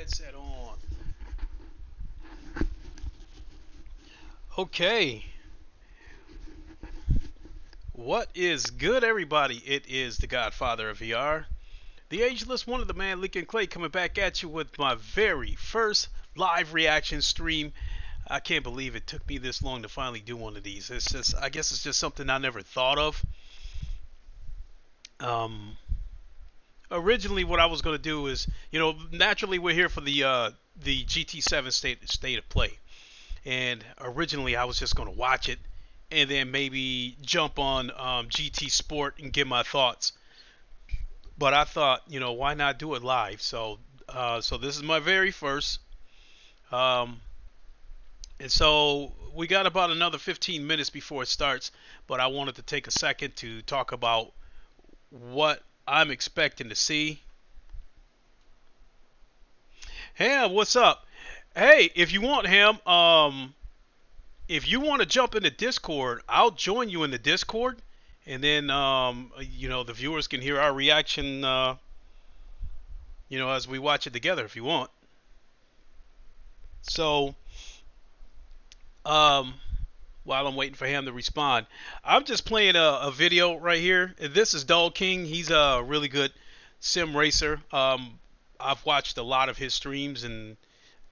headset on. Okay. What is good, everybody? It is the Godfather of VR, the Ageless One of the Man, Lincoln Clay, coming back at you with my very first live reaction stream. I can't believe it took me this long to finally do one of these. I guess it's just something I never thought of. Originally, what I was going to do is, naturally we're here for the GT7 State of Play. And originally I was just going to watch it and then maybe jump on GT Sport and give my thoughts. But I thought, why not do it live? So this is my very first. And so we got about another 15 minutes before it starts. But I wanted to take a second to talk about what I'm expecting to see. Ham, what's up? Hey, if you want, Ham, if you want to jump into Discord, I'll join you in the Discord, and then the viewers can hear our reaction as we watch it together if you want. So while I'm waiting for him to respond, I'm just playing a video right here. This is Dull King. He's a really good sim racer. I've watched a lot of his streams and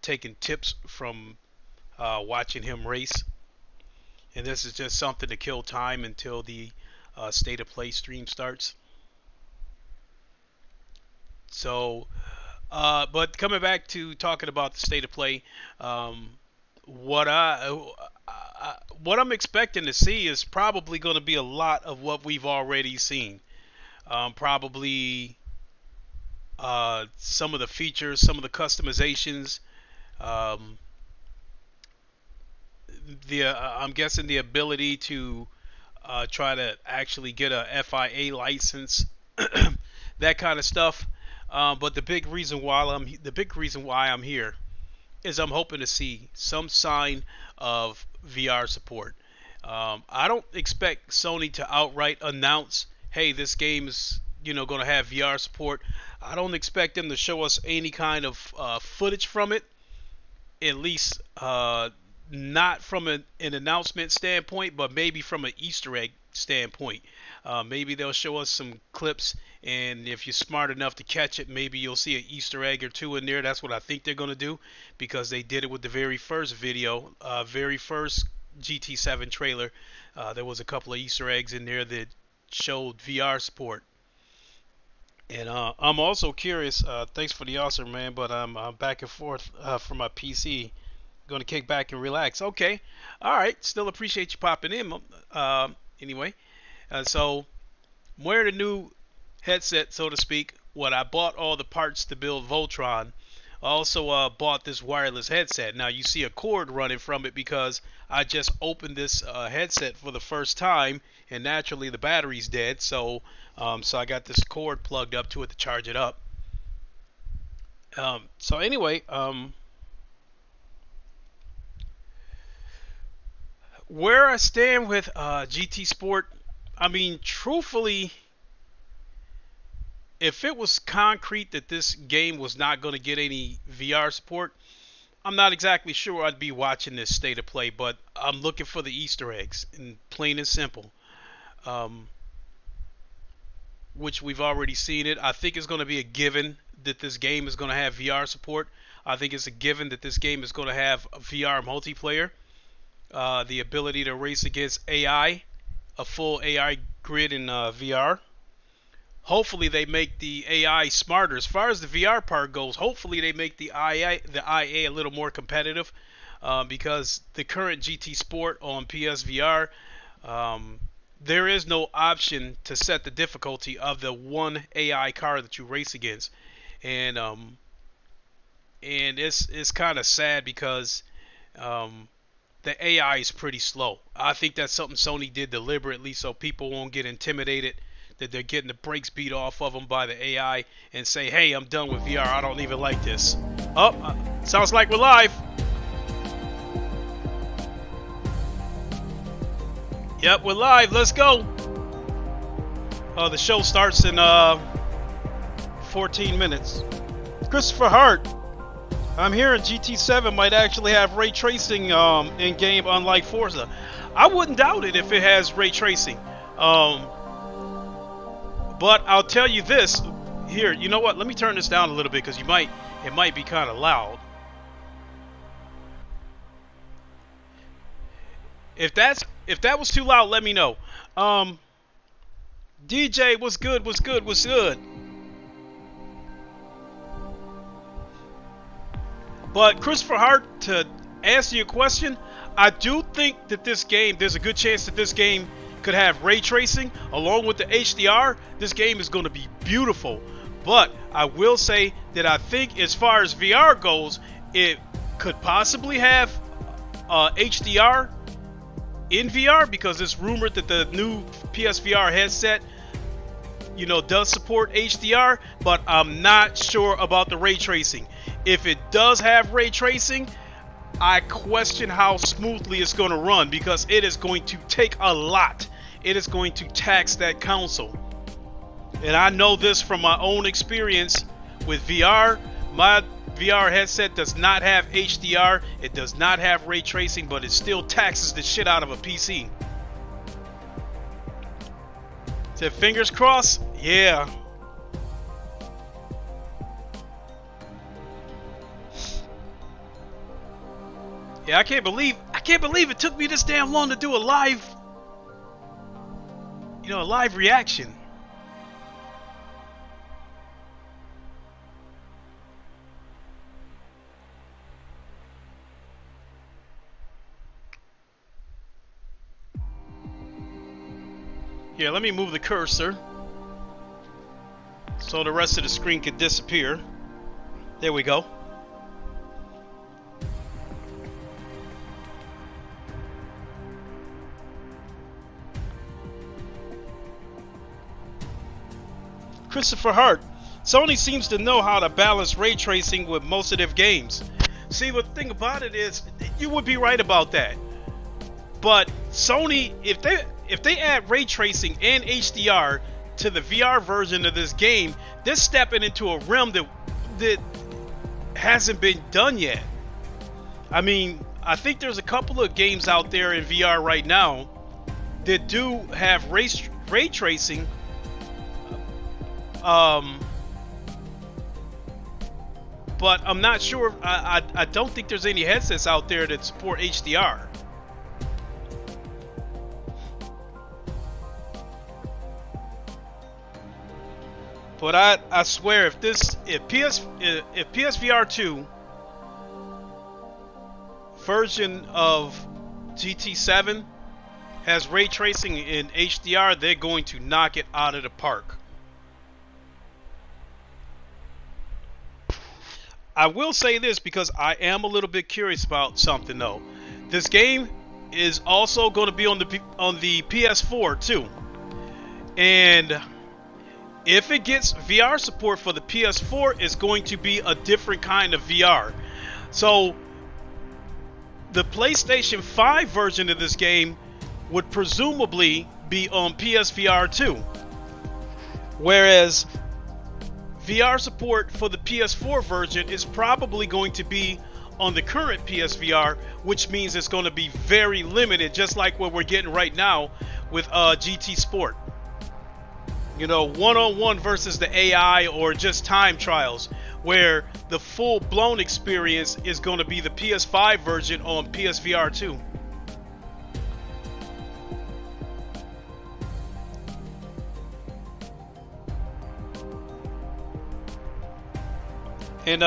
taking tips from watching him race, and this is just something to kill time until the State of Play stream starts. So but coming back to talking about the State of Play, what I'm expecting to see is probably going to be a lot of what we've already seen. Probably some of the features, some of the customizations. I'm guessing the ability to try to actually get a FIA license, that kind of stuff. But the big reason why I'm here is I'm hoping to see some sign of VR support. I don't expect Sony to outright announce, "Hey, this game is going to have VR support." I don't expect them to show us any kind of footage from it. At least not from an announcement standpoint, but maybe from an Easter egg standpoint. Maybe they'll show us some clips, and if you're smart enough to catch it, maybe you'll see an Easter egg or two in there. That's what I think they're going to do, because they did it with the very first video, very first GT7 trailer. There was a couple of Easter eggs in there that showed VR support. And I'm also curious. Thanks for the awesome, man. But I'm back and forth from my PC. Going to kick back and relax. Okay. All right. Still appreciate you popping in. Anyway, so I'm wearing a new headset, so to speak. I bought all the parts to build Voltron. I also bought this wireless headset. Now you see a cord running from it because I just opened this headset for the first time, and naturally the battery's dead. So I got this cord plugged up to it to charge it up. So anyway, where I stand with GT Sport, I mean, truthfully, if it was concrete that this game was not going to get any VR support, I'm not exactly sure I'd be watching this State of Play, but I'm looking for the Easter eggs, and plain and simple. Which we've already seen it. I think it's going to be a given that this game is going to have VR support. I think it's a given that this game is going to have a VR multiplayer. The ability to race against AI, a full AI grid in VR. Hopefully they make the AI smarter. As far as the VR part goes, hopefully they make the IA a little more competitive, because the current GT Sport on PSVR, there is no option to set the difficulty of the one AI car that you race against, and it's kind of sad because the AI is pretty slow. I think that's something Sony did deliberately so people won't get intimidated that they're getting the brakes beat off of them by the AI and say, "Hey, I'm done with VR. I don't even like this." Oh, sounds like we're live. Yep, we're live. Let's go. The show starts in 14 minutes. Christopher Hart. I'm hearing GT7 might actually have ray tracing in game, unlike Forza. I wouldn't doubt it if it has ray tracing. But I'll tell you this. Here, you know what? Let me turn this down a little bit because it might be kind of loud. If that was too loud, let me know. DJ, what's good? What's good? What's good? But Christopher Hart, to answer your question, I do think that this game, there's a good chance that this game could have ray tracing along with the HDR. This game is going to be beautiful. But I will say that I think as far as VR goes, it could possibly have HDR in VR, because it's rumored that the new PSVR headset, you know, does support HDR, but I'm not sure about the ray tracing. If it does have ray tracing, I question how smoothly it's going to run, because it is going to take a lot. It is going to tax that console. And I know this from my own experience with VR. My VR headset does not have HDR. It does not have ray tracing, but it still taxes the shit out of a PC. So fingers crossed? Yeah. Yeah, I can't believe it took me this damn long to do a live, a live reaction. Here, let me move the cursor so the rest of the screen could disappear. There we go. Christopher Hart, Sony seems to know how to balance ray tracing with most of their games. See, the thing about it is, you would be right about that. But Sony, if they add ray tracing and HDR to the VR version of this game, they're stepping into a realm that hasn't been done yet. I mean, I think there's a couple of games out there in VR right now that do have ray tracing. But I'm not sure. I don't think there's any headsets out there that support HDR. But I swear, if PSVR 2 version of GT7 has ray tracing in HDR, they're going to knock it out of the park. I will say this, because I am a little bit curious about something though. This game is also going to be on the PS4 too, and if it gets VR support for the PS4, it's going to be a different kind of VR. So the PlayStation 5 version of this game would presumably be on PSVR 2, whereas VR support for the PS4 version is probably going to be on the current PSVR, which means it's going to be very limited, just like what we're getting right now with GT Sport. One-on-one versus the AI, or just time trials, where the full-blown experience is going to be the PS5 version on PSVR 2. And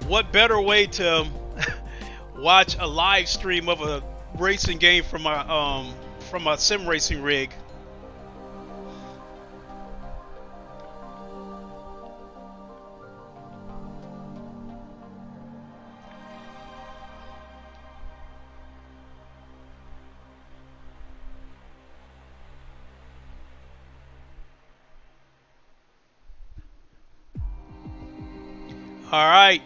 what better way to watch a live stream of a racing game from a sim racing rig? All right.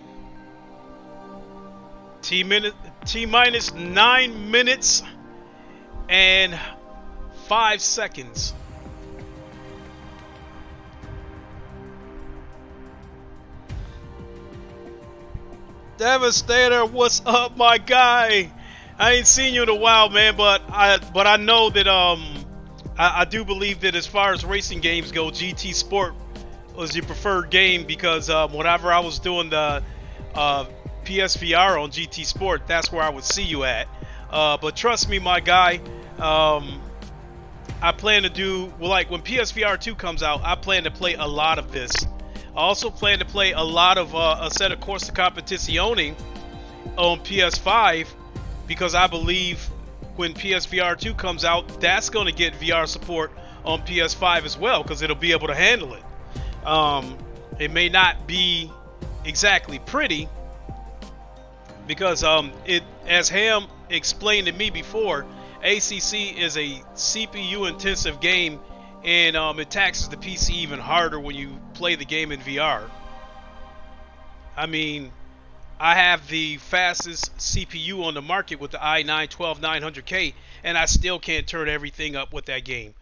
T minus 9 minutes and 5 seconds. Devastator, what's up, my guy? I ain't seen you in a while, man, but I know that I do believe that as far as racing games go, GT Sport was your preferred game because whenever I was doing the PSVR on GT Sport, that's where I would see you at. But trust me, my guy, I plan to do, well, like when PSVR 2 comes out, I plan to play a lot of this. I also plan to play a lot of a set of Corsa Competizione on PS5 because I believe when PSVR 2 comes out, that's going to get VR support on PS5 as well because it'll be able to handle it. It may not be exactly pretty because it, as Ham explained to me before, ACC is a CPU intensive game and it taxes the PC even harder when you play the game in VR. I mean, I have the fastest CPU on the market with the i9-12900K and I still can't turn everything up with that game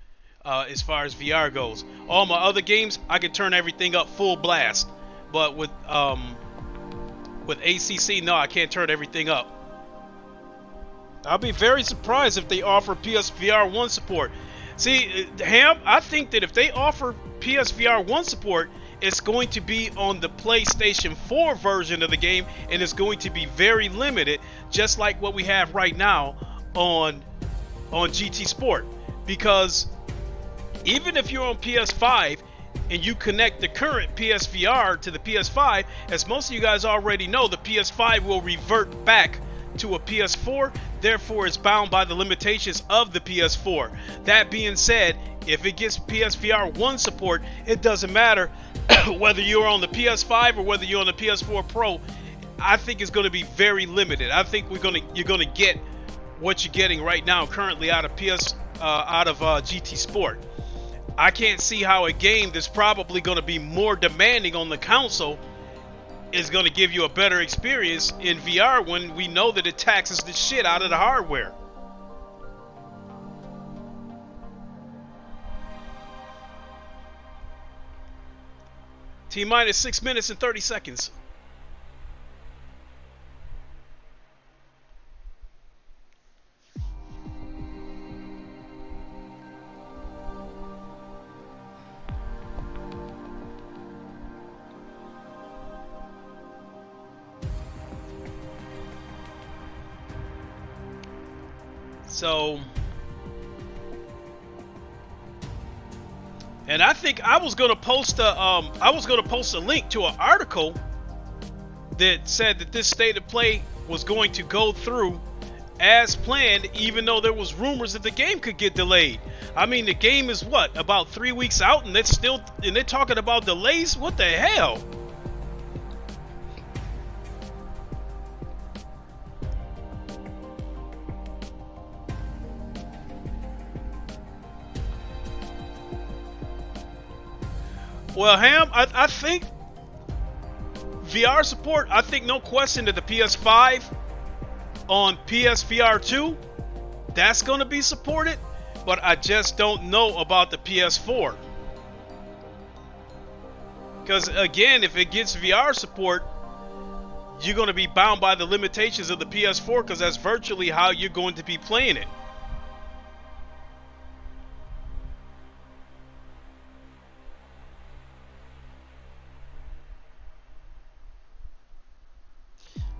as far as VR goes. All my other games, I can turn everything up full blast, but with ACC, no, I can't turn everything up. I'll be very surprised if they offer PSVR 1 support. See, Ham, I think that if they offer PSVR 1 support, it's going to be on the PlayStation 4 version of the game, and it's going to be very limited, just like what we have right now on GT Sport. Because even if you're on PS5 and you connect the current PSVR to the PS5, as most of you guys already know, the PS5 will revert back to a PS4, therefore is bound by the limitations of the PS4. That being said, if it gets PSVR 1 support, it doesn't matter whether you're on the PS5 or whether you're on the PS4 Pro. I think it's going to be very limited. I think you're going to get what you're getting right now currently out of GT Sport. I can't see how a game that's probably going to be more demanding on the console is going to give you a better experience in VR when we know that it taxes the shit out of the hardware. T-minus 6 minutes and 30 seconds. So, and I think I was gonna post a link to an article that said that this state of play was going to go through as planned, even though there was rumors that the game could get delayed. I mean, the game is what, about 3 weeks out, and they're talking about delays. What the hell? Well, Ham, I think VR support, I think no question that the PS5 on PSVR 2, that's going to be supported, but I just don't know about the PS4. Because again, if it gets VR support, you're going to be bound by the limitations of the PS4 because that's virtually how you're going to be playing it.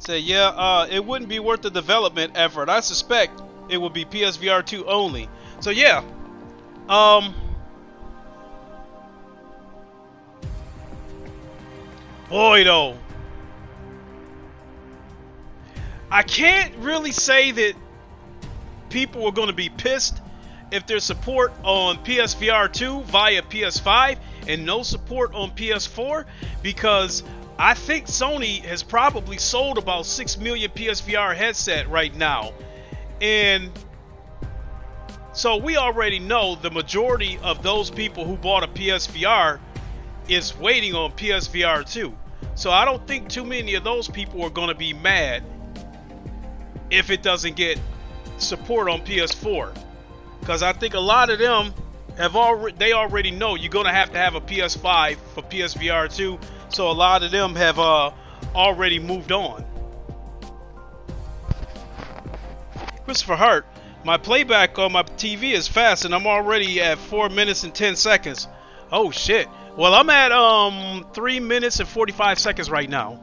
Say, yeah, it wouldn't be worth the development effort. I suspect it would be PSVR 2 only. So yeah, boy though, I can't really say that people are going to be pissed if there's support on PSVR 2 via PS5 and no support on PS4, because I think Sony has probably sold about 6 million PSVR headset right now. And so we already know the majority of those people who bought a PSVR is waiting on PSVR 2. So I don't think too many of those people are going to be mad if it doesn't get support on PS4. Because I think a lot of them they already know you're going to have a PS5 for PSVR 2. So a lot of them have already moved on. Christopher Hart, my playback on my TV is fast and I'm already at 4 minutes and 10 seconds. Oh shit. Well, I'm at 3 minutes and 45 seconds right now.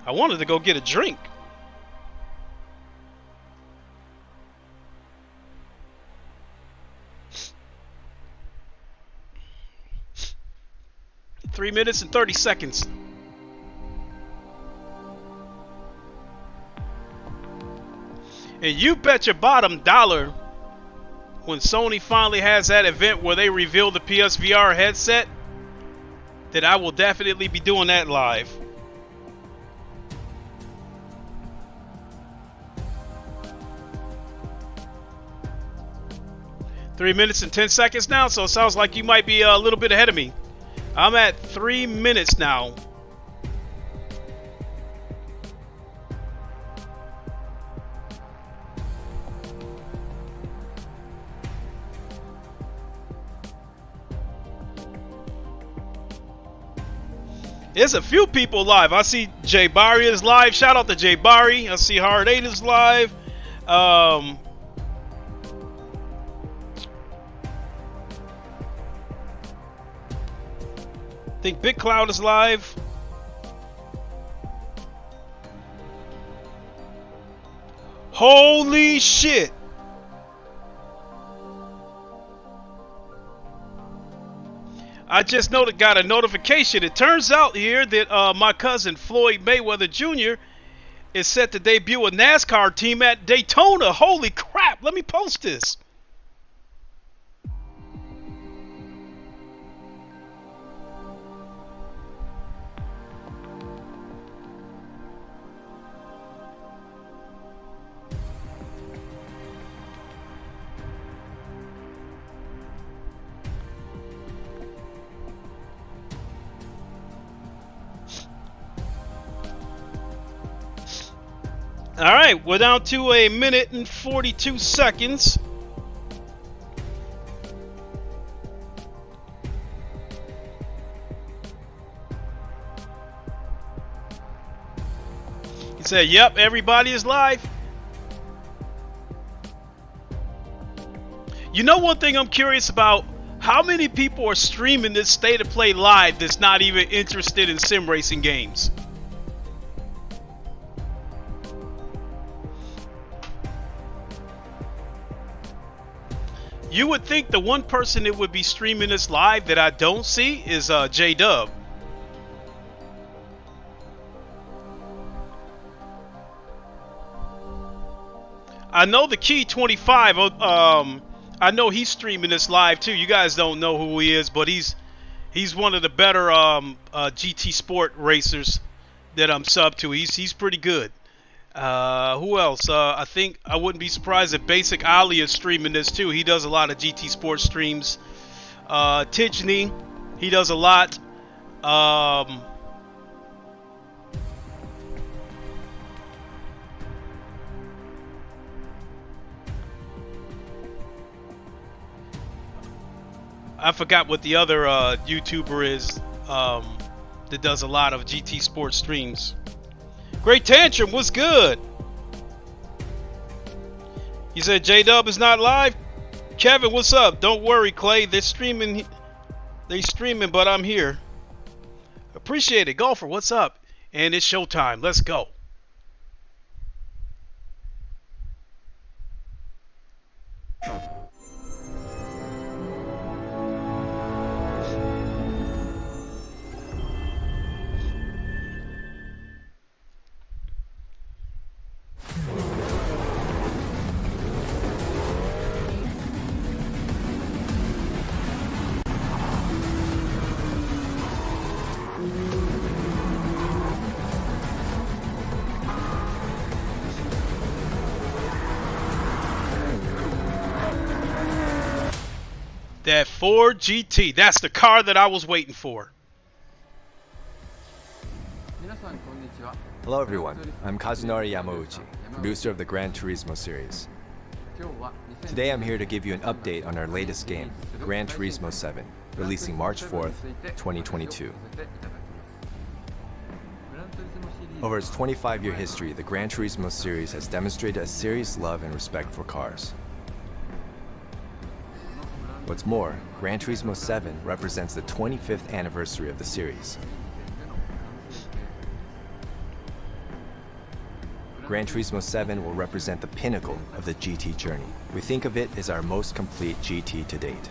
I wanted to go get a drink. Three minutes and 30 seconds. And you bet your bottom dollar when Sony finally has that event where they reveal the PSVR headset that I will definitely be doing that live. Three minutes and 10 seconds now, so it sounds like you might be a little bit ahead of me. I'm at 3 minutes now. There's a few people live. I see Jay Barry is live. Shout out to Jay Barry. I see Hard 8 is live. I think Big Cloud is live. Holy shit. I just got a notification. It turns out here that my cousin Floyd Mayweather Jr. is set to debut a NASCAR team at Daytona. Holy crap. Let me post this. All right, we're down to 1 minute and 42 seconds. He said, yep, everybody is live. You know one thing I'm curious about? How many people are streaming this State of Play live that's not even interested in sim racing games? You would think the one person that would be streaming this live that I don't see is J-Dub. I know the Key 25. I know he's streaming this live too. You guys don't know who he is, but he's one of the better GT Sport racers that I'm sub to. He's pretty good. Who else? I think I wouldn't be surprised if Basic Ali is streaming this too. He does a lot of GT Sports streams. Tijni, he does a lot. I forgot what the other YouTuber is that does a lot of GT Sports streams. Great Tantrum, what's good? You said J-Dub is not live? Kevin, what's up? Don't worry, Clay. They're streaming, but I'm here. Appreciate it. Golfer, what's up? And it's showtime. Let's go. That Ford GT, that's the car that I was waiting for. Hello everyone, I'm Kazunori Yamauchi, producer of the Gran Turismo series. Today I'm here to give you an update on our latest game, Gran Turismo 7, releasing March 4th, 2022. Over its 25-year history, the Gran Turismo series has demonstrated a serious love and respect for cars. What's more, Gran Turismo 7 represents the 25th anniversary of the series. Gran Turismo 7 will represent the pinnacle of the GT journey. We think of it as our most complete GT to date.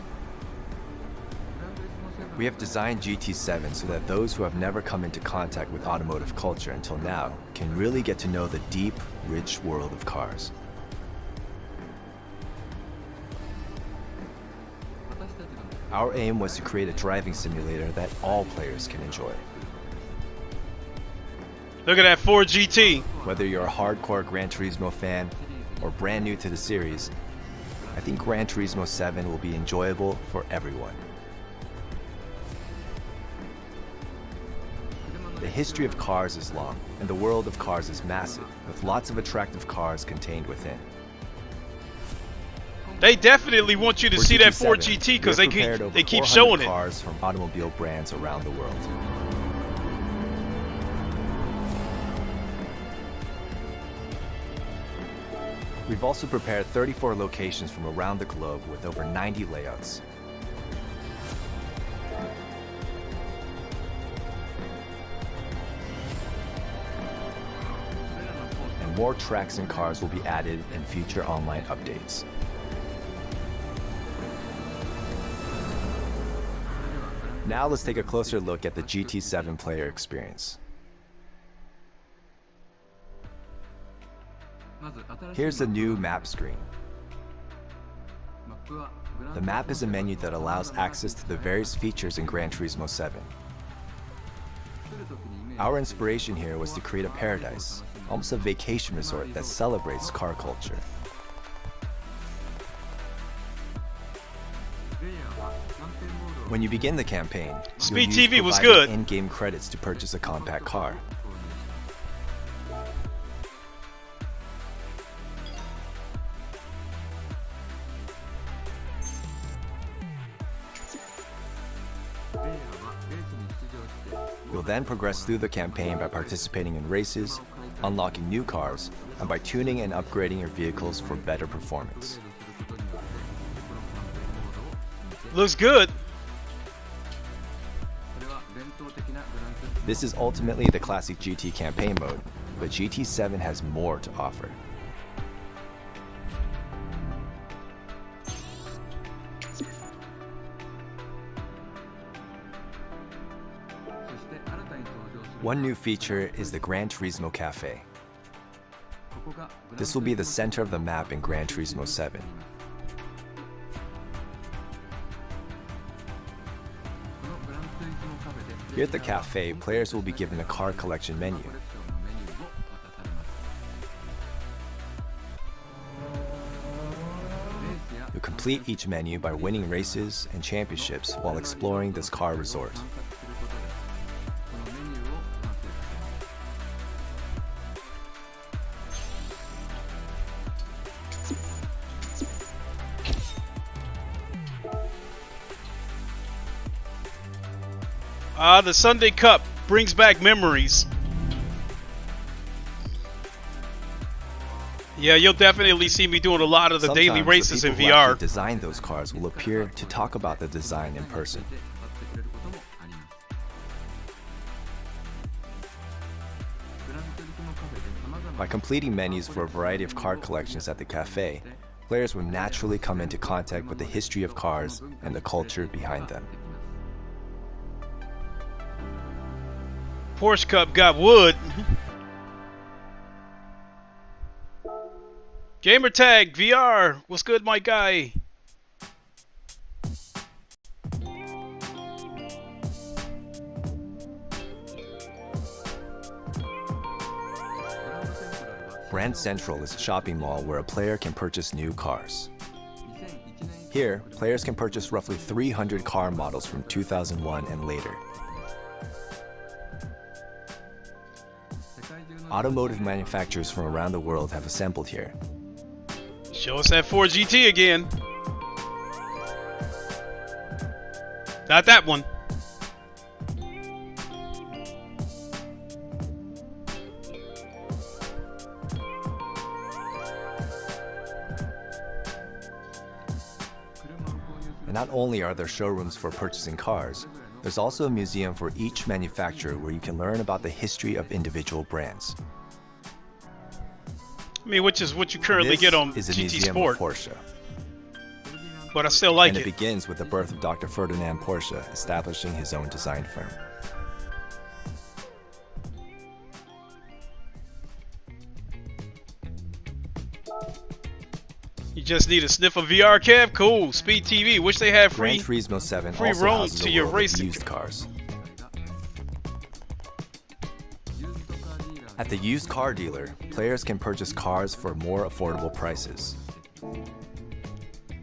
We have designed GT7 so that those who have never come into contact with automotive culture until now can really get to know the deep, rich world of cars. Our aim was to create a driving simulator that all players can enjoy. Look at that Ford GT. Whether you're a hardcore Gran Turismo fan or brand new to the series, I think Gran Turismo 7 will be enjoyable for everyone. The history of cars is long, and the world of cars is massive, with lots of attractive cars contained within. They definitely want you to For see that GT7, Ford GT because we have prepared over they keep 400 showing it. cars from automobile brands around the world. We've also prepared 34 locations from around the globe with over 90 layouts. And more tracks and cars will be added in future online updates. Now let's take a closer look at the GT7 player experience. Here's the new map screen. The map is a menu that allows access to the various features in Gran Turismo 7. Our inspiration here was to create a paradise, almost a vacation resort that celebrates car culture. When you begin the campaign, Speed you'll use TV was provided good. in-game credits to purchase a compact car. You'll then progress through the campaign by participating in races, unlocking new cars, and by tuning and upgrading your vehicles for better performance. Looks good. This is ultimately the classic GT campaign mode, but GT7 has more to offer. One new feature is the Gran Turismo Cafe. This will be the center of the map in Gran Turismo 7. Here at the cafe, players will be given a car collection menu. You'll complete each menu by winning races and championships while exploring this car resort. The Sunday Cup brings back memories. Yeah, you'll definitely see me doing a lot of the daily races in the people who VR. actually design those cars will appear to talk about the design in person. By completing menus for a variety of car collections at the cafe, players will naturally come into contact with the history of cars and the culture behind them. Porsche Cup got wood. Gamertag VR, what's good, my guy? Brand Central is a shopping mall where a player can purchase new cars. Here, players can purchase roughly 300 car models from 2001 and later. Automotive manufacturers from around the world have assembled here. Show us that Ford GT again. Not that one. And not only are there showrooms for purchasing cars, there's also a museum for each manufacturer where you can learn about the history of individual brands. I mean, which is what you currently get on This is a GT museum Sport. of Porsche. But I still like And it. it begins with the birth of Dr. Ferdinand Porsche establishing his own design firm. You just need a sniff of VR cab? Cool. Speed TV. Wish they had Gran free. Turismo 7 free also roams houses to a your world of racing. used cars. At the used car dealer, players can purchase cars for more affordable prices.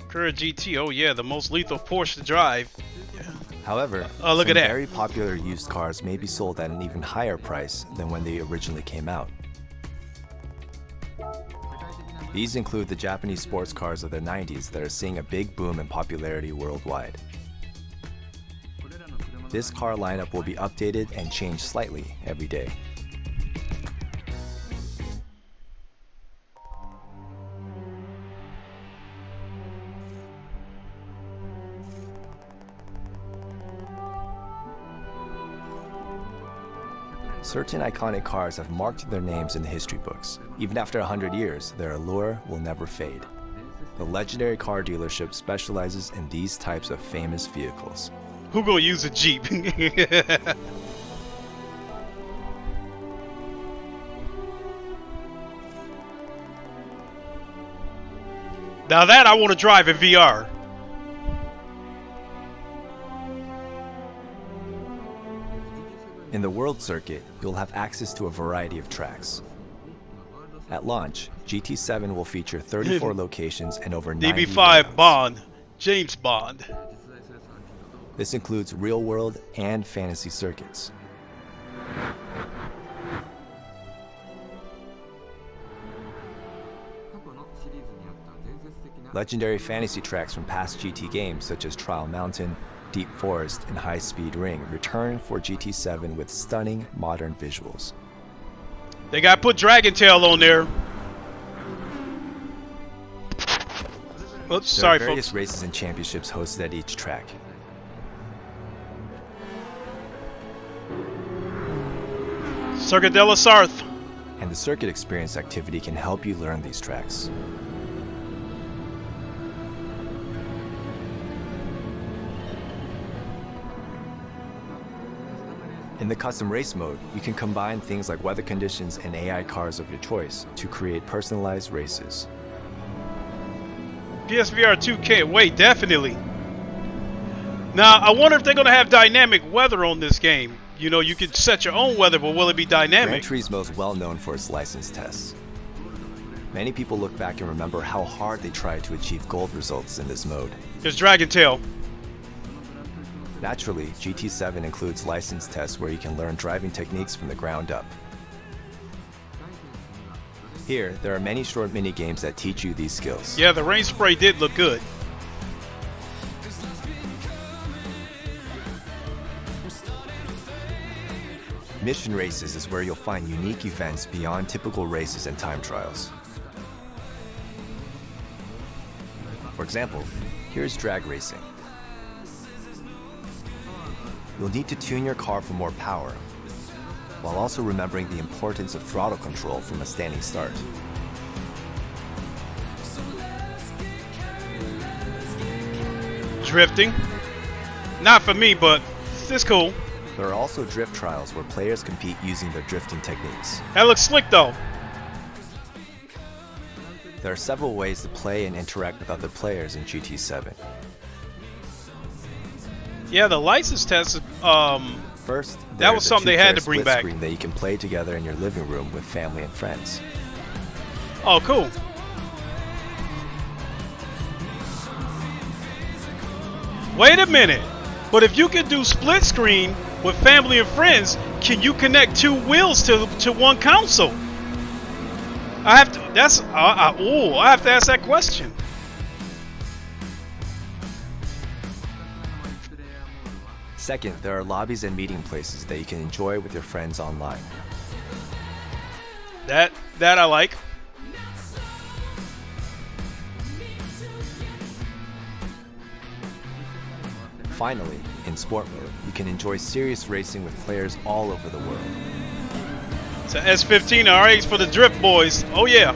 Current GT. Oh, yeah. The most lethal Porsche to drive. However, Oh, look some at that. very popular used cars may be sold at an even higher price than when they originally came out. These include the Japanese sports cars of the 90s that are seeing a big boom in popularity worldwide. This car lineup will be updated and changed slightly every day. Certain iconic cars have marked their names in the history books. Even after 100 years, their allure will never fade. The legendary car dealership specializes in these types of famous vehicles. Who gonna use a Jeep? Now that I want to drive in VR. In the World Circuit, you'll have access to a variety of tracks. At launch, GT7 will feature 34 locations and over 90 DB5 rounds. Bond. James Bond. This includes real-world and fantasy circuits. Legendary fantasy tracks from past GT games such as Trial Mountain, Deep Forest, and High Speed Ring return for GT7 with stunning modern visuals. They got to put Dragon Tail on there. Oops, There sorry, are various folks. races and championships hosted at each track. Circuit de la Sarthe. And the circuit experience activity can help you learn these tracks. In the custom race mode, you can combine things like weather conditions and AI cars of your choice to create personalized races. PSVR 2K. Wait, definitely. Now, I wonder if they're going to have dynamic weather on this game. You know, you can set your own weather, but will it be Gran dynamic? Turismo is well known for its license tests. Many people look back and remember how hard they tried to achieve gold results in this mode. There's Dragon Tail. Naturally, GT7 includes license tests where you can learn driving techniques from the ground up. Here, there are many short mini-games that teach you these skills. Yeah, the rain spray did look good. Mission races is where you'll find unique events beyond typical races and time trials. For example, here's drag racing. You'll need to tune your car for more power, while also remembering the importance of throttle control from a standing start. Drifting. Not for me, but it's cool. There are also drift trials where players compete using their drifting techniques. That looks slick, though. There are several ways to play and interact with other players in GT7. Yeah, the license test. First, That was there's a something they had two-player to bring split back. screen that you can play together in your living room with family and friends. Oh, cool. Wait a minute. But if you can do split screen with family and friends, can you connect two wheels to one console? I have to. That's. I have to ask that question. Second, there are lobbies and meeting places that you can enjoy with your friends online. That I like. Finally, in sport mode, you can enjoy serious racing with players all over the world. It's an S15 RX for the Drip Boys. Oh yeah.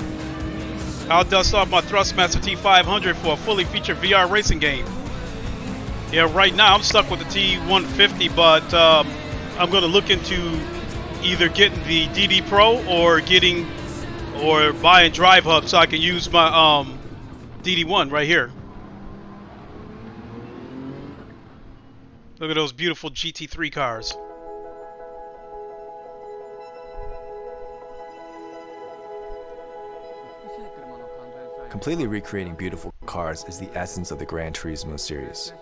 I'll dust off my Thrustmaster T500 for a fully featured VR racing game. Yeah, right now I'm stuck with the T150, but I'm going to look into either getting the DD Pro or buying Drive Hub so I can use my DD1 right here. Look at those beautiful GT3 cars. Completely recreating beautiful cars is the essence of the Gran Turismo series.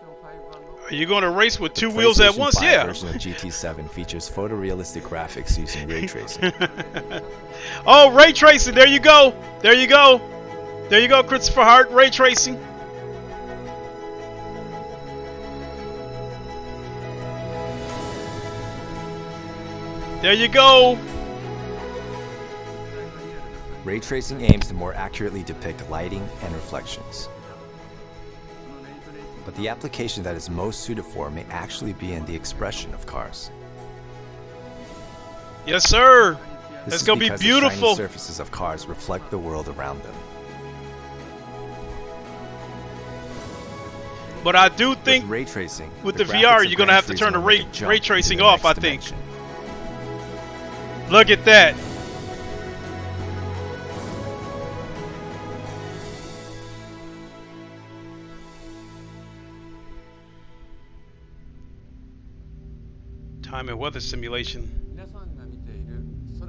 Are you going to race with two The wheels at PlayStation once? 5 Yeah. version of GT7 features photorealistic graphics using ray tracing. Oh, ray tracing. There you go. There you go. There you go, Christopher Hart. Ray tracing. There you go. Ray tracing aims to more accurately depict lighting and reflections. But the application that is most suited for may actually be in the expression of cars. Yes, sir. This It's is going to be because beautiful. The shiny surfaces of cars reflect the world around them. But I do think With ray tracing, with the graphics VR, of you're going to Gran have to turn the Turismo ray make a jump into tracing the off, I next think. dimension. Look at that. Time and weather simulation.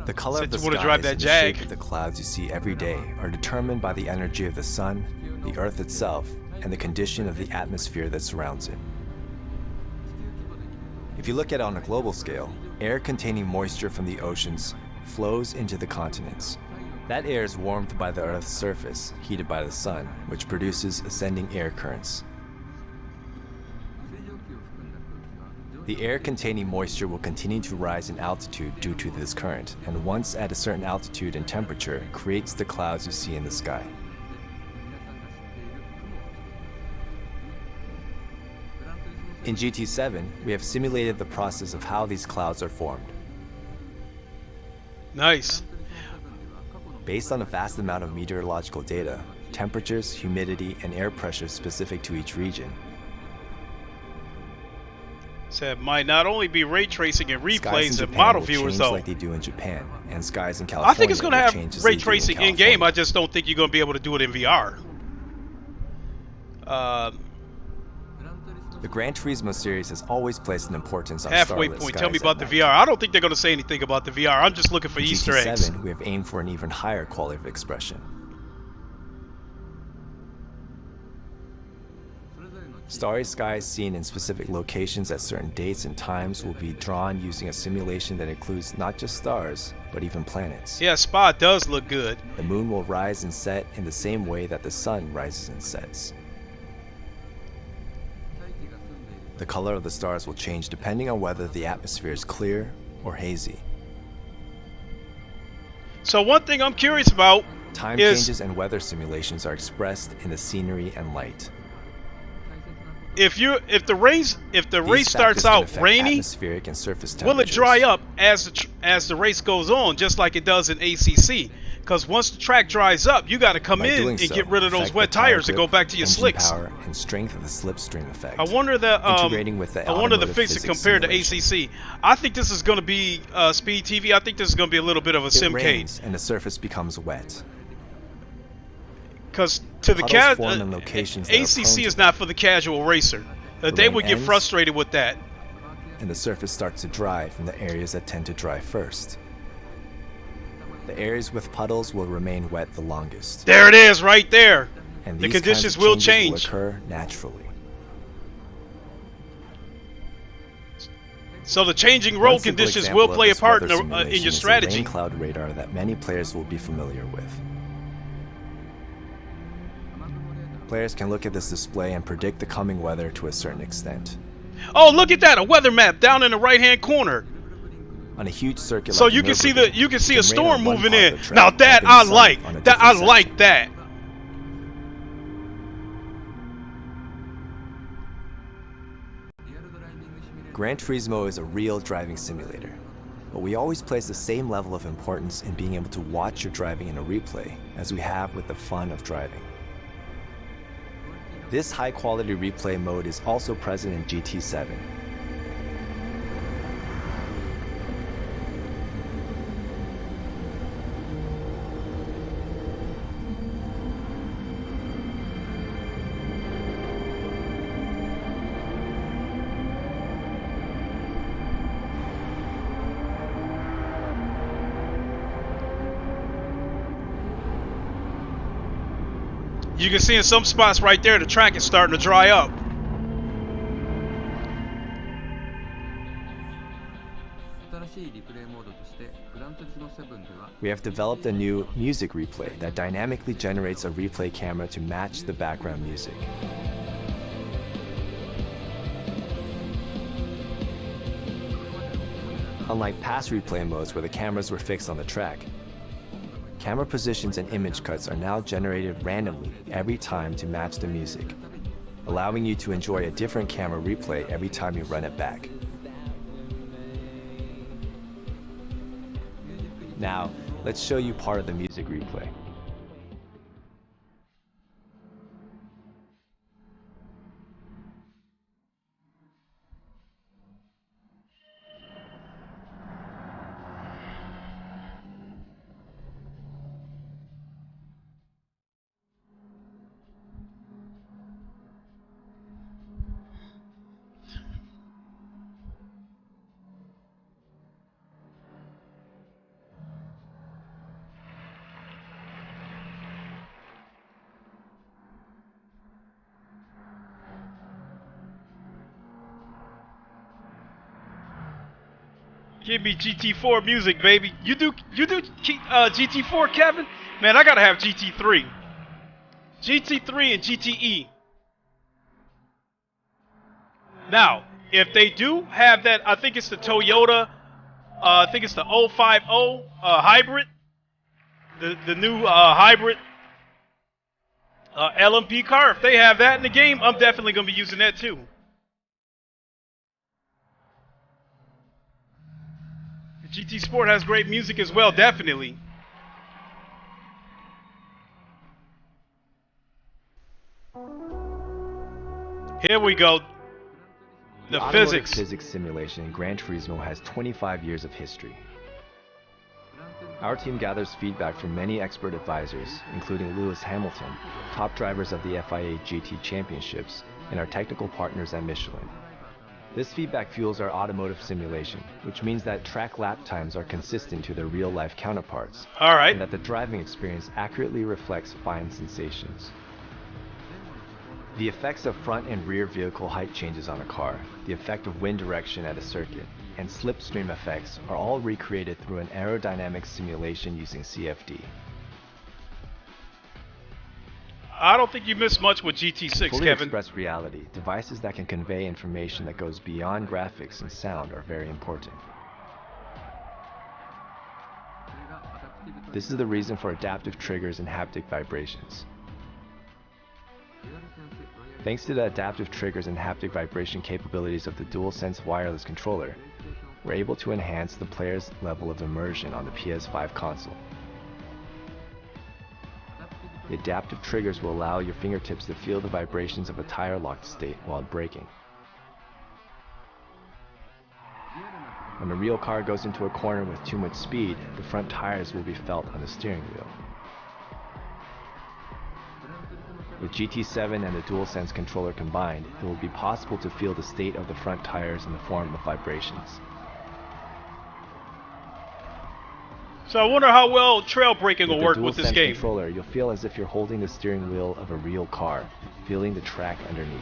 The color of the Since you wanna skies drive that and the Jag. shape of the clouds you see every day are determined by the energy of the sun, the earth itself, and the condition of the atmosphere that surrounds it. If you look at it on a global scale, air containing moisture from the oceans flows into the continents. That air is warmed by the Earth's surface, heated by the sun, which produces ascending air currents. The air containing moisture will continue to rise in altitude due to this current, and once at a certain altitude and temperature, creates the clouds you see in the sky. In GT7, we have simulated the process of how these clouds are formed. Nice. Based on a vast amount of meteorological data, temperatures, humidity, and air pressure specific to each region, Said might not only be ray tracing and skies replays in and Japan model will viewers change though. like they do in Japan, and skies in California I think it's going to will have change as ray they do in tracing in game. California. I just don't think you're going to be able to do it in VR. The Gran Turismo series has always placed an importance on Halfway starlit point. Tell me skies about at the night. VR. I don't think they're going to say anything about the VR. I'm just looking for In Easter eggs. GT7, we have aimed for an even higher quality of expression. Starry skies seen in specific locations at certain dates and times will be drawn using a simulation that includes not just stars, but even planets. Yeah, Spa does look good. The moon will rise and set in the same way that the sun rises and sets. The color of the stars will change depending on whether the atmosphere is clear or hazy. So one thing I'm curious about Time is changes and weather simulations are expressed in the scenery and light. if the race These starts factors can out affect rainy, atmospheric and surface will it temperatures. dry up as the race goes on, just like it does in ACC? Because once the track dries up, you got to come By in doing and so, get rid of those affect wet the tire tires and grip, go back to your engine slicks. power, and strength of the slipstream effect. I wonder the Integrating with the automotive fix it physics compared to simulation. ACC. I think this is going to be Speed TV. I think this is going to be a little bit of a It simcade. rains and the surface becomes wet. Because to the Puddles form in locations that are prone ACC to is not for the casual racer. The They rain would get ends. frustrated with that. And the surface starts to dry from the areas that tend to dry first. The areas with puddles will remain wet the longest. There it is, right there. And The these conditions kinds of will changes change. occur naturally. So the changing One road simple conditions example will of play a this part weather in simulation your is the strategy. rain cloud radar that many players will be familiar with. Players can look at this display and predict the coming weather to a certain extent. Oh, look at that! A weather map down in the right-hand corner. On a huge circuit So like you can see Nürburgring, you can see a it can rain on storm one moving part in. of the track Now while that being I sunny like. on a That I different like section. that. Gran Turismo is a real driving simulator, but we always place the same level of importance in being able to watch your driving in a replay as we have with the fun of driving. This high-quality replay mode is also present in GT7. You can see in some spots right there, the track is starting to dry up. We have developed a new music replay that dynamically generates a replay camera to match the background music. Unlike past replay modes where the cameras were fixed on the track, camera positions and image cuts are now generated randomly every time to match the music, allowing you to enjoy a different camera replay every time you run it back. Now, let's show you part of the music replay. Give me GT4 music, baby. You do GT4, Kevin? Man, I gotta have GT3. GT3 and GTE. Now, if they do have that, I think it's the Toyota, I think it's the 050 hybrid, the new hybrid LMP car. If they have that in the game, I'm definitely gonna be using that too. GT Sport has great music as well, definitely. Here we go. The physics. Physics simulation in Gran Turismo has 25 years of history. Our team gathers feedback from many expert advisors, including Lewis Hamilton, top drivers of the FIA GT Championships, and our technical partners at Michelin. This feedback fuels our automotive simulation, which means that track lap times are consistent to their real-life counterparts, and that the driving experience accurately reflects fine sensations. The effects of front and rear vehicle height changes on a car, the effect of wind direction at a circuit, and slipstream effects are all recreated through an aerodynamic simulation using CFD. I don't think you missed much with GT6, Fully Kevin. expressed reality, devices that can convey information that goes beyond graphics and sound are very important. This is the reason for adaptive triggers and haptic vibrations. Thanks to the adaptive triggers and haptic vibration capabilities of the DualSense wireless controller, we're able to enhance the player's level of immersion on the PS5 console. The adaptive triggers will allow your fingertips to feel the vibrations of a tire locked state while braking. When a real car goes into a corner with too much speed, the front tires will be felt on the steering wheel. With GT7 and the DualSense controller combined, it will be possible to feel the state of the front tires in the form of vibrations. So I wonder how well trail braking will work with this With the game. DualSense controller, you'll feel as if you're holding the steering wheel of a real car, feeling the track underneath.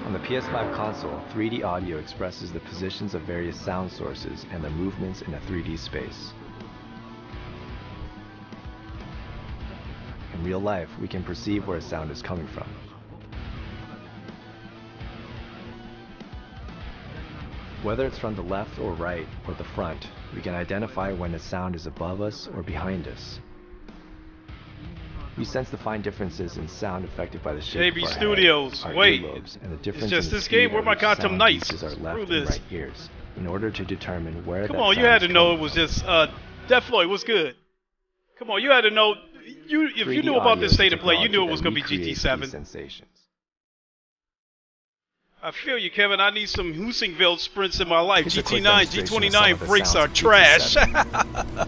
On the PS5 console, 3D audio expresses the positions of various sound sources and their movements in a 3D space. In real life, we can perceive where a sound is coming from. Whether it's from the left or right or the front, we can identify when a sound is above us or behind us. You sense the fine differences in sound affected by the shape JB of our Studios. head, our Wait, earlobes, and the difference it's just in the this game speed where at my which Gotham sound Knights. reaches our Screw left and this. right ears, in order to determine where Come that on, sound you had is to know coming it was from. just Death Floyd. What's good? Come on, you had to know. If you 3D knew about this audio state is of play, you knew it technology was that gonna be recreates GT7. these sensations. I feel you, Kevin. I need some Husingville sprints in my life. Here's a quick GT9, demonstration of some of G29 the brakes sounds are of trash. GT7.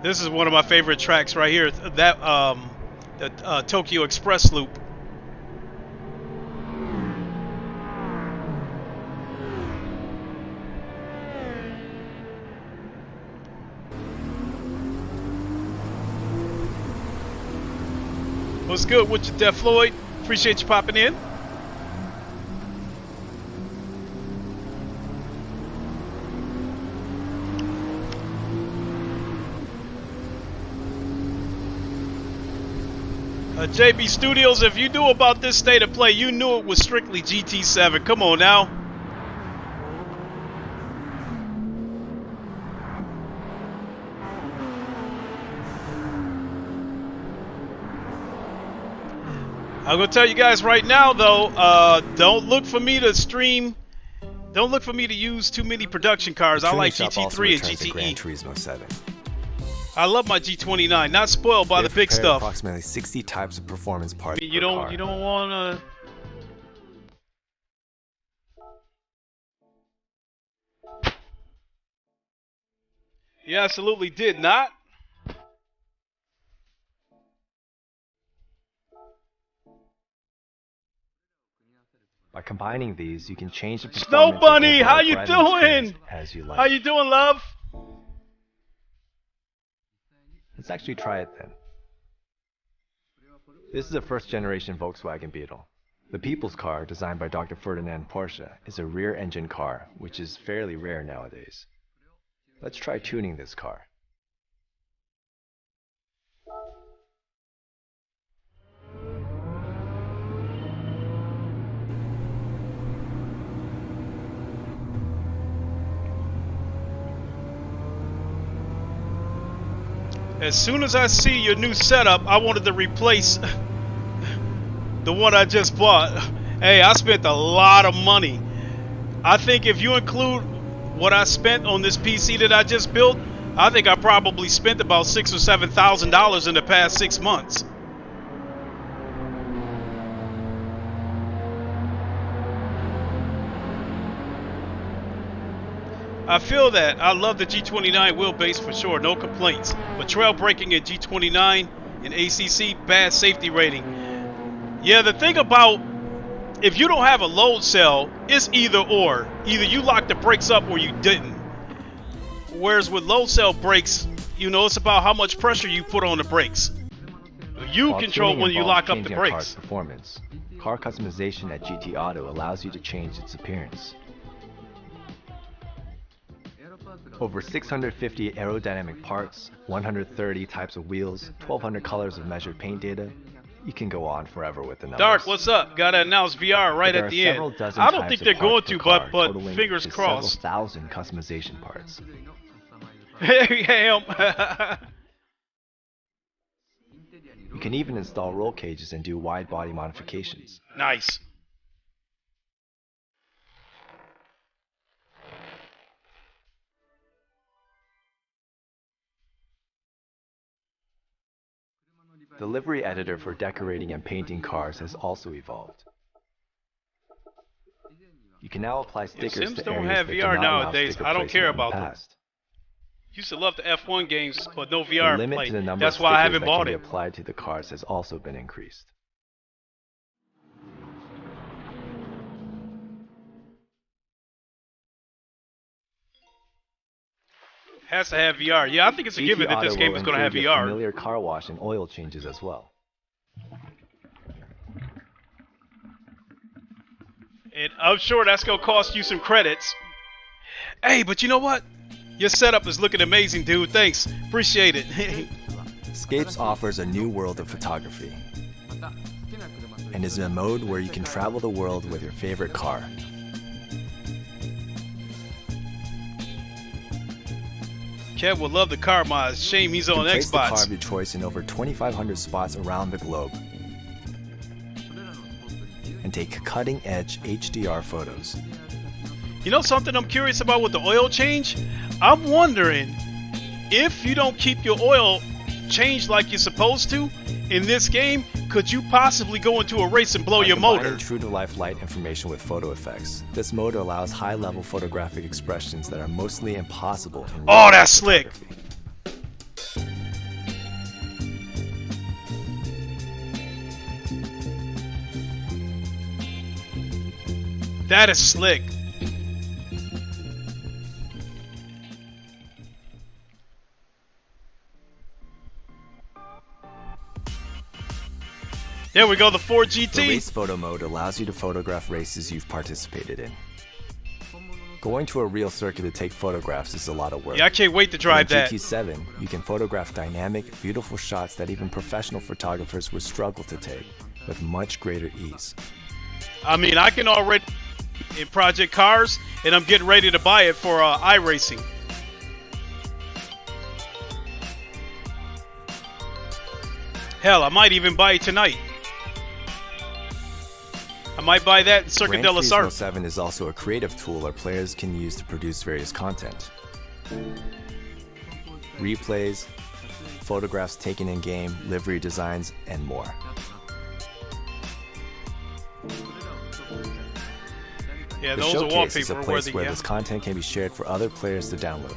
This is one of my favorite tracks right here. That the Tokyo Express loop. What's good with you, Def Floyd? Appreciate you popping in. JB Studios, if you knew about this state of play, you knew it was strictly GT7. Come on now. I'm gonna tell you guys right now, though, don't look for me to stream. Don't look for me to use too many production cars. I like GT3 and GTE. Gran Turismo 7. I love my G29. Not spoiled by the They've big prepared stuff. Approximately 60 types of performance parts. I mean, you don't want to. You absolutely did not. By combining these, you can change the performance Snow and Bunny, overall how you driving experience doing? as you like. How you doing, love? Let's actually try it then. This is a first-generation Volkswagen Beetle. The people's car, designed by Dr. Ferdinand Porsche, is a rear-engine car, which is fairly rare nowadays. Let's try tuning this car. As soon as I see your new setup, I wanted to replace the one I just bought. Hey, I spent a lot of money. I think if you include what I spent on this PC that I just built, I think I probably spent about $6,000 or $7,000 in the past 6 months. I feel that. I love the G29 wheelbase for sure, no complaints. But trail braking in G29 and ACC, bad safety rating. Yeah, the thing about, if you don't have a load cell, it's either or. Either you lock the brakes up or you didn't. Whereas with load cell brakes, you know, it's about how much pressure you put on the brakes. You While control tuning when you involves lock up the changing a car's brakes. performance, car customization at GT Auto allows you to change its appearance. Over 650 aerodynamic parts, 130 types of wheels, 1,200 colors of measured paint data. You can go on forever with the numbers. Dark, what's up? Gotta announce VR right at the end. I don't think they're going to, but fingers crossed. Several thousand customization parts. Hey, ham. You can even install roll cages and do wide body modifications. Nice. The livery editor for decorating and painting cars has also evolved. You can now apply stickers Sims to don't areas have that VR do not allow nowadays. sticker I don't care placement in the about them. past. Used to love the F1 games, but no The VR limit play. to the number That's of why I stickers haven't that bought can be it. applied to the cars has also been increased. Has to have VR. Yeah, I think it's a GT given that this Auto game will is going to have include your VR. familiar car wash and oil changes as well. And I'm sure that's going to cost you some credits. Hey, but you know what? Your setup is looking amazing, dude. Thanks. Appreciate it. Scapes offers a new world of photography. and is a mode where you can travel the world with your favorite car. Kev would love the car mods. Shame he's on You can place the car Xbox. of your choice in over 2,500 spots around the globe and take cutting-edge HDR photos. You know something I'm curious about with the oil change? I'm wondering if you don't keep your oil changed like you're supposed to in this game, could you possibly go into a race and blow By your combining motor? true-to-life light information with photo effects, this mode allows high-level photographic expressions that are mostly impossible in Oh, real-life that's slick. photography. That is slick. There we go, the Ford The GT. race photo mode allows you to photograph races you've participated in. Going to a real circuit to take photographs is a lot of work. Yeah, I can't wait to But drive in that. GT7, you can photograph dynamic, beautiful shots that even professional photographers would struggle to take with much greater ease. I mean, I can already in Project Cars, and I'm getting ready to buy it for iRacing. Hell, I might even buy it tonight. I might buy that in Circuit Gran de la Turismo Sarp. 7 is also a creative tool our players can use to produce various content. Replays, photographs taken in-game, livery designs, and more. Yeah, The those are showcase is a wallpaper place worthy. where Yeah. this content can be shared for other players to download.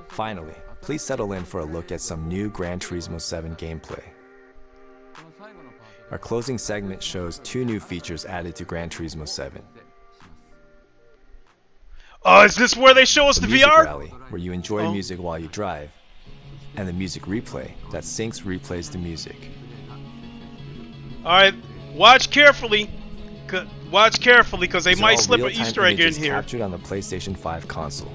Finally, please settle in for a look at some new Gran Turismo 7 gameplay. Our closing segment shows 2 new features added to Gran Turismo 7. Is this where they show us the Music VR? Rally, where you enjoy Oh. music while you drive, and the Music Replay, that syncs replays to music. All right, watch carefully. Watch carefully, because they These are might all slip an real-time Easter egg in images here. captured on the PlayStation 5 console.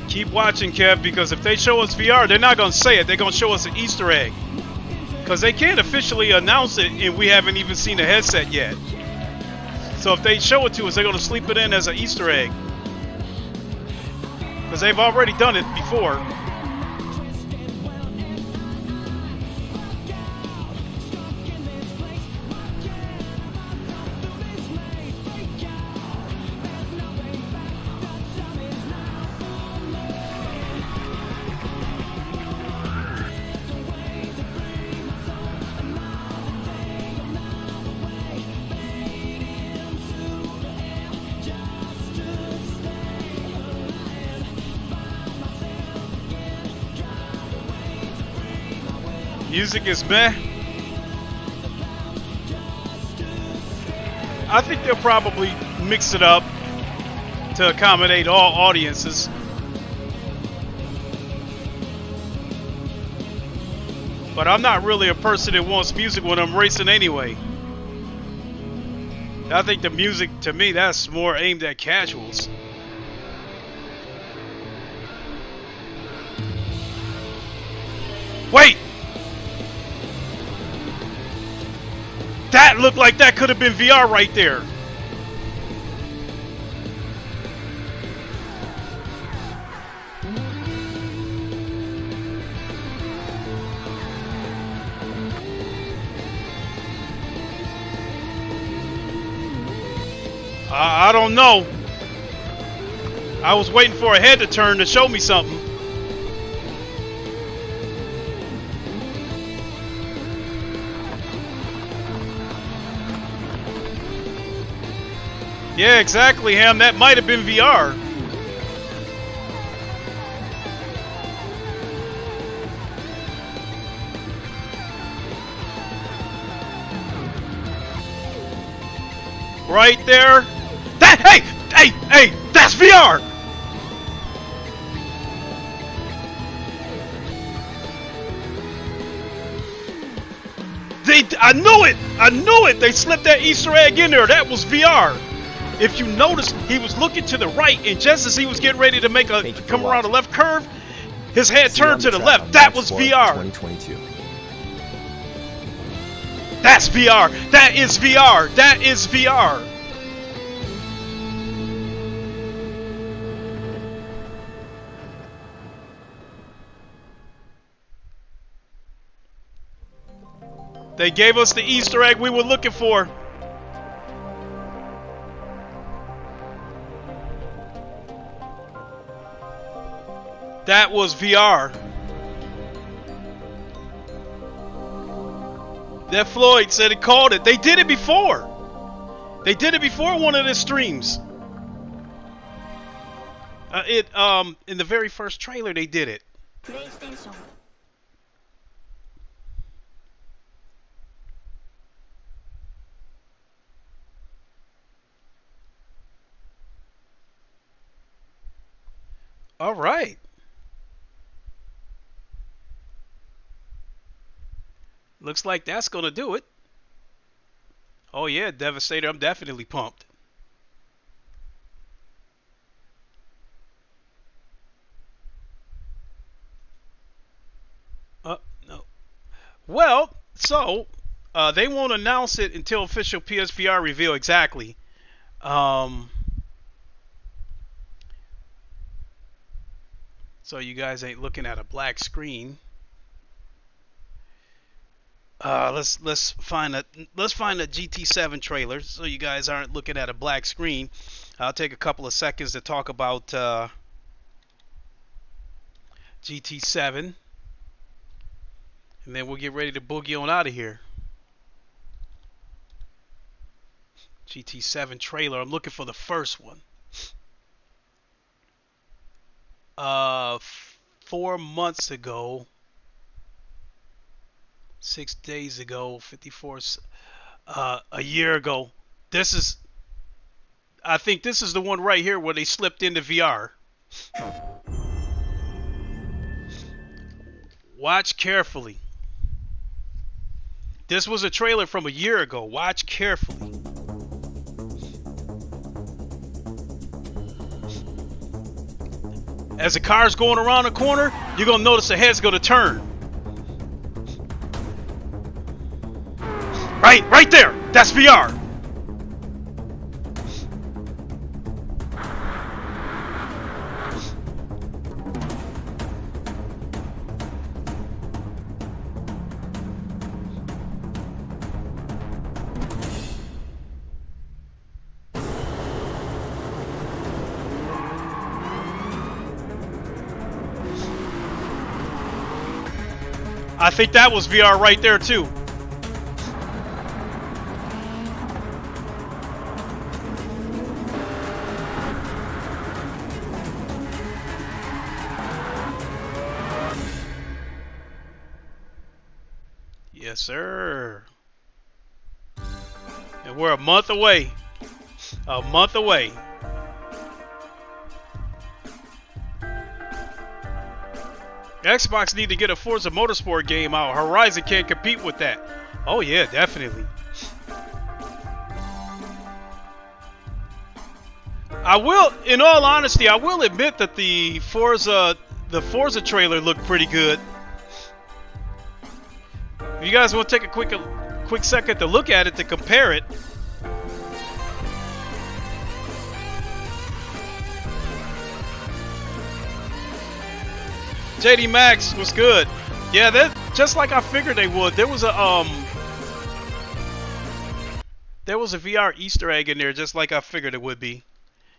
Keep watching, Kev, because if they show us VR, they're not going to say it. They're going to show us an Easter egg. Because they can't officially announce it, and we haven't even seen the headset yet. So if they show it to us, they're going to sleep it in as an Easter egg. Because they've already done it before. Music is meh. I think they'll probably mix it up to accommodate all audiences. But I'm not really a person that wants music when I'm racing anyway. I think the music, to me, that's more aimed at casuals. Wait! That looked like that could have been VR right there. I don't know. I was waiting for a head to turn to show me something. Yeah, exactly, Ham. That might have been VR. Right there. That, hey, that's VR. I knew it. They slipped that Easter egg in there. That was VR. If you notice, he was looking to the right, and just as he was getting ready to come around the left curve, his head turned to the left. That was VR. 2022. That's VR. That is VR. That is VR. They gave us the Easter egg we were looking for. That was VR. That Floyd said he called it. They did it before. They did it before one of the streams. In the very first trailer they did it. All right. Looks like that's gonna do it. Oh yeah, Devastator, I'm definitely pumped. No. Well, so they won't announce it until official PSVR reveal exactly. So you guys ain't looking at a black screen. Let's find a GT7 trailer so you guys aren't looking at a black screen. I'll take a couple of seconds to talk about GT7, and then we'll get ready to boogie on out of here. GT7 trailer. I'm looking for the first one. 4 months ago. 6 days ago, 54, a year ago. I think this is the one right here where they slipped into VR. Watch carefully. This was a trailer from a year ago. Watch carefully. As the car's going around the corner, you're going to notice the head's going to turn. Right there. That's VR. I think that was VR right there too. Yes, sir. And we're a month away. A month away. Xbox need to get a Forza Motorsport game out. Horizon can't compete with that. Oh yeah, definitely. I will, in all honesty, I will admit that the Forza trailer looked pretty good. If you guys want to take a quick second to look at it, to compare it. JD Max was good. Yeah, that just like I figured they would. There was a VR Easter egg in there, just like I figured it would be.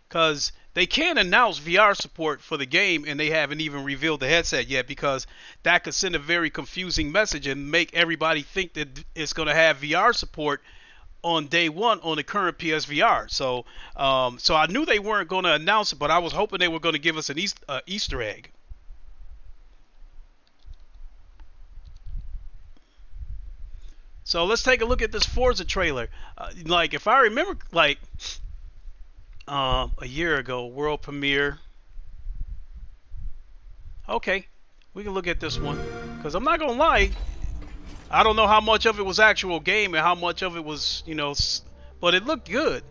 Cause they can't announce VR support for the game, and they haven't even revealed the headset yet, because that could send a very confusing message and make everybody think that it's going to have VR support on day one on the current PSVR. So I knew they weren't going to announce it, but I was hoping they were going to give us an Easter egg. So let's take a look at this Forza trailer. Like if I remember, like a year ago, world premiere. Okay, we can look at this one because I'm not gonna lie, I don't know how much of it was actual game and how much of it was, but it looked good.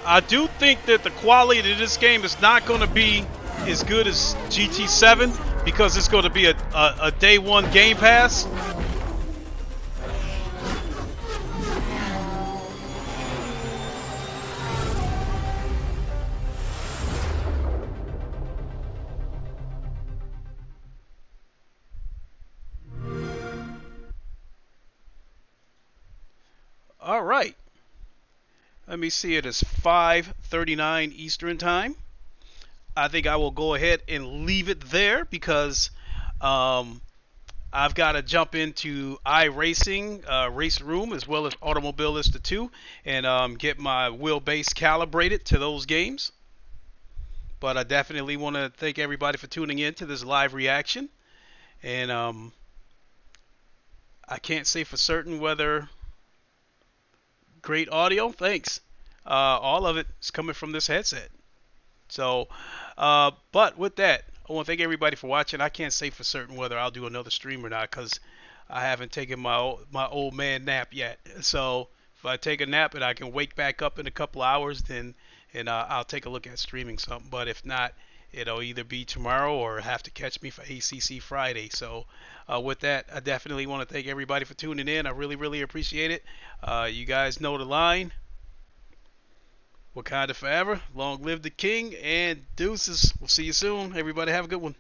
I do think that the quality of this game is not going to be as good as GT7 because it's going to be a day one Game Pass. All right. Let me see, it is 5:39 Eastern Time. I think I will go ahead and leave it there because I've got to jump into iRacing, Race Room, as well as Automobilista 2, and get my wheelbase calibrated to those games. But I definitely want to thank everybody for tuning in to this live reaction. And I can't say for certain whether great audio. Thanks. All of it is coming from this headset. So, but with that, I want to thank everybody for watching. I can't say for certain whether I'll do another stream or not because I haven't taken my old man nap yet. So if I take a nap and I can wake back up in a couple hours, then I'll take a look at streaming something. But if not, it'll either be tomorrow or have to catch me for ACC Friday. So with that, I definitely want to thank everybody for tuning in. I really, really appreciate it. You guys know the line. Wakanda forever. Long live the king. And deuces. We'll see you soon. Everybody have a good one.